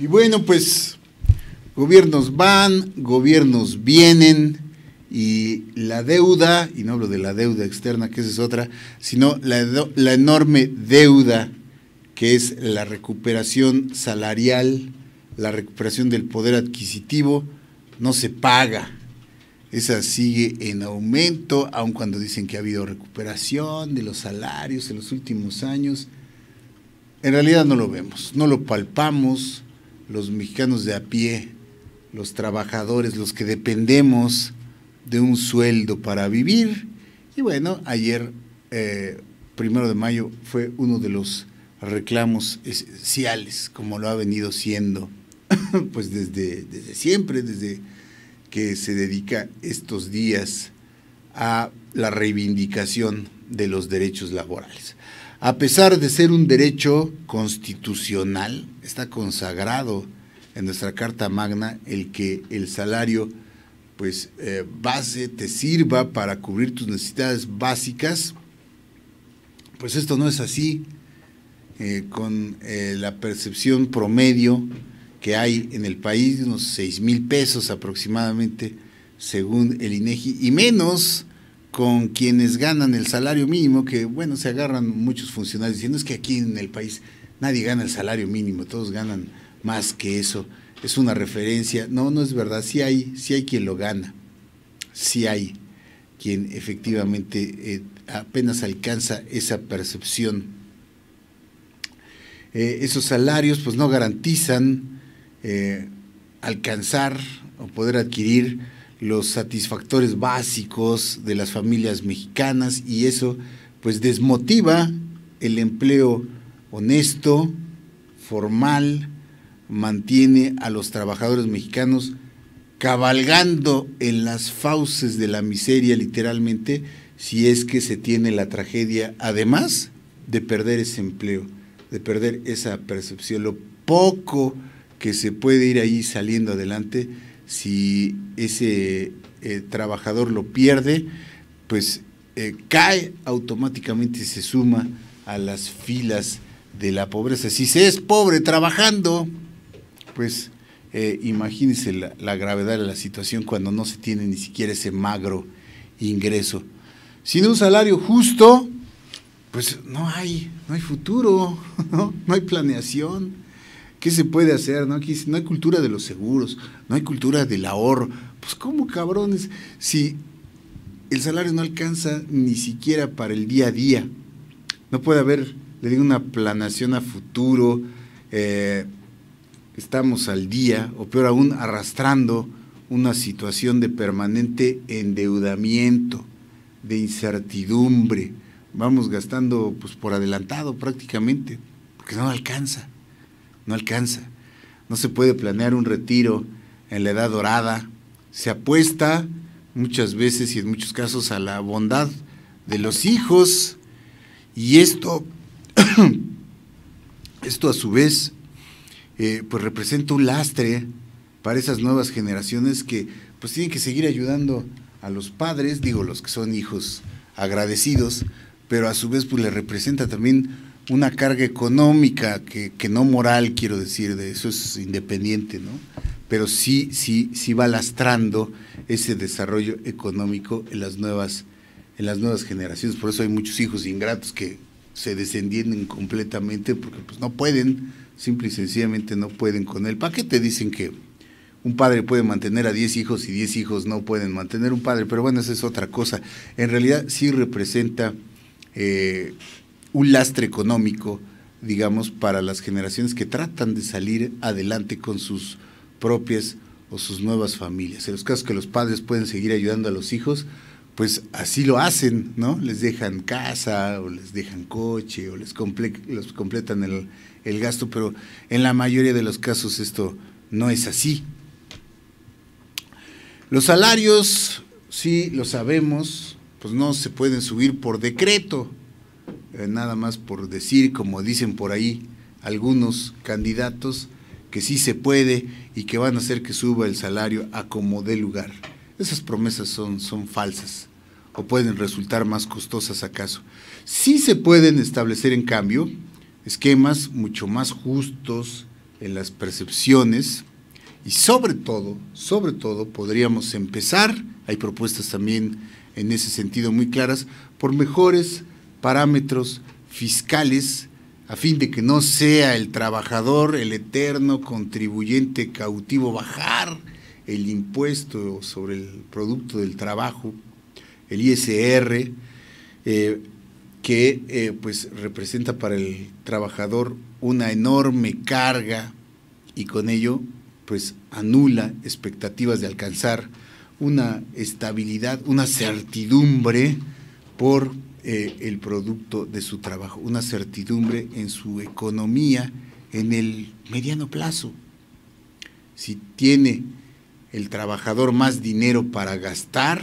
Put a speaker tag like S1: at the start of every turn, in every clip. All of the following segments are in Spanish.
S1: Y bueno, pues gobiernos van, gobiernos vienen y la deuda, y no hablo de la deuda externa, que esa es otra, sino la enorme deuda que es la recuperación salarial, la recuperación del poder adquisitivo, no se paga. Esa sigue en aumento, aun cuando dicen que ha habido recuperación de los salarios en los últimos años. En realidad no lo vemos, no lo palpamos. Los mexicanos de a pie, los trabajadores, los que dependemos de un sueldo para vivir. Y bueno, ayer, 1 de mayo, fue uno de los reclamos esenciales, como lo ha venido siendo, pues desde siempre, desde que se dedica estos días a la reivindicación de los derechos laborales. A pesar de ser un derecho constitucional, está consagrado en nuestra Carta Magna el que el salario pues base te sirva para cubrir tus necesidades básicas, pues esto no es así, con la percepción promedio que hay en el país, unos 6,000 pesos aproximadamente, según el INEGI, y menos con quienes ganan el salario mínimo, que bueno, se agarran muchos funcionarios diciendo es que aquí en el país nadie gana el salario mínimo, todos ganan más que eso, es una referencia. No, no es verdad, sí hay quien lo gana, sí hay quien efectivamente apenas alcanza esa percepción. Esos salarios pues no garantizan alcanzar o poder adquirir los satisfactores básicos de las familias mexicanas, y eso pues desmotiva el empleo honesto, formal, mantiene a los trabajadores mexicanos cabalgando en las fauces de la miseria literalmente, si es que se tiene la tragedia además de perder ese empleo, de perder esa percepción, lo poco que se puede ir ahí saliendo adelante. Si ese trabajador lo pierde, pues cae automáticamente y se suma a las filas de la pobreza. Si se es pobre trabajando, pues imagínense la gravedad de la situación cuando no se tiene ni siquiera ese magro ingreso. Sin un salario justo, pues no hay futuro, no hay planeación. ¿Qué se puede hacer? ¿No? Aquí no hay cultura de los seguros, no hay cultura del ahorro. Pues ¿cómo, cabrones? Si el salario no alcanza ni siquiera para el día a día, no puede haber, le digo, una planeación a futuro, estamos al día, o peor aún, arrastrando una situación de permanente endeudamiento, de incertidumbre. Vamos gastando pues por adelantado prácticamente, porque no alcanza. No alcanza, no se puede planear un retiro en la edad dorada, se apuesta muchas veces y en muchos casos a la bondad de los hijos, y esto a su vez pues representa un lastre para esas nuevas generaciones que pues tienen que seguir ayudando a los padres, digo los que son hijos agradecidos, pero a su vez pues le representa también una carga económica que no moral, quiero decir, de eso es independiente, ¿no? Pero sí va lastrando ese desarrollo económico en las nuevas generaciones. Por eso hay muchos hijos ingratos que se desentienden completamente porque pues no pueden, simple y sencillamente no pueden con él. ¿Para qué te dicen que un padre puede mantener a 10 hijos y 10 hijos no pueden mantener un padre? Pero bueno, esa es otra cosa. En realidad sí representa un lastre económico, digamos, para las generaciones que tratan de salir adelante con sus propias o sus nuevas familias. En los casos que los padres pueden seguir ayudando a los hijos, pues así lo hacen, ¿no? Les dejan casa, o les dejan coche, o los completan el gasto, pero en la mayoría de los casos esto no es así. Los salarios, sí, lo sabemos, pues no se pueden subir por decreto, nada más por decir, como dicen por ahí algunos candidatos, que sí se puede y que van a hacer que suba el salario a como dé lugar. Esas promesas son falsas o pueden resultar más costosas acaso. Sí se pueden establecer en cambio esquemas mucho más justos, en las percepciones y sobre todo, podríamos empezar, hay propuestas también en ese sentido muy claras, por mejores parámetros fiscales, a fin de que no sea el trabajador, el eterno contribuyente cautivo, bajar el impuesto sobre el producto del trabajo, el ISR, que pues representa para el trabajador una enorme carga y con ello pues anula expectativas de alcanzar una estabilidad, una certidumbre por el producto de su trabajo, una certidumbre en su economía en el mediano plazo. Si tiene el trabajador más dinero para gastar,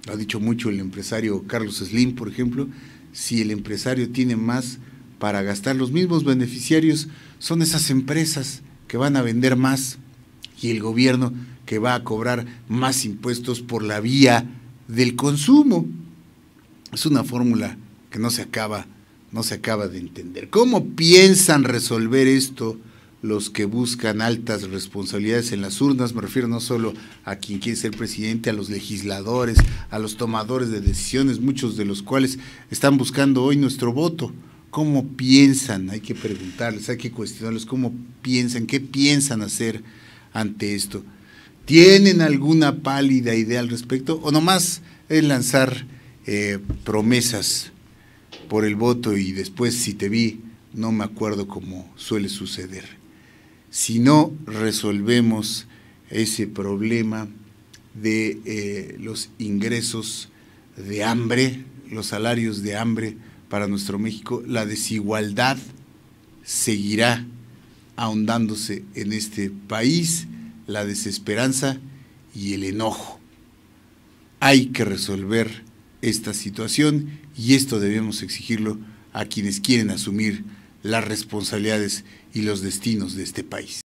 S1: lo ha dicho mucho el empresario Carlos Slim, por ejemplo, si el empresario tiene más para gastar, los mismos beneficiarios son esas empresas que van a vender más y el gobierno que va a cobrar más impuestos por la vía del consumo. Es una fórmula que no se acaba de entender. ¿Cómo piensan resolver esto los que buscan altas responsabilidades en las urnas? Me refiero no solo a quien quiere ser presidente, a los legisladores, a los tomadores de decisiones, muchos de los cuales están buscando hoy nuestro voto. ¿Cómo piensan? Hay que preguntarles, hay que cuestionarles cómo piensan, qué piensan hacer ante esto. ¿Tienen alguna pálida idea al respecto o nomás es lanzar promesas por el voto y después si te vi no me acuerdo cómo suele suceder? Si no resolvemos ese problema de los ingresos de hambre, los salarios de hambre para nuestro México, la desigualdad seguirá ahondándose en este país, la desesperanza y el enojo. Hay que resolver esta situación y esto debemos exigirlo a quienes quieren asumir las responsabilidades y los destinos de este país.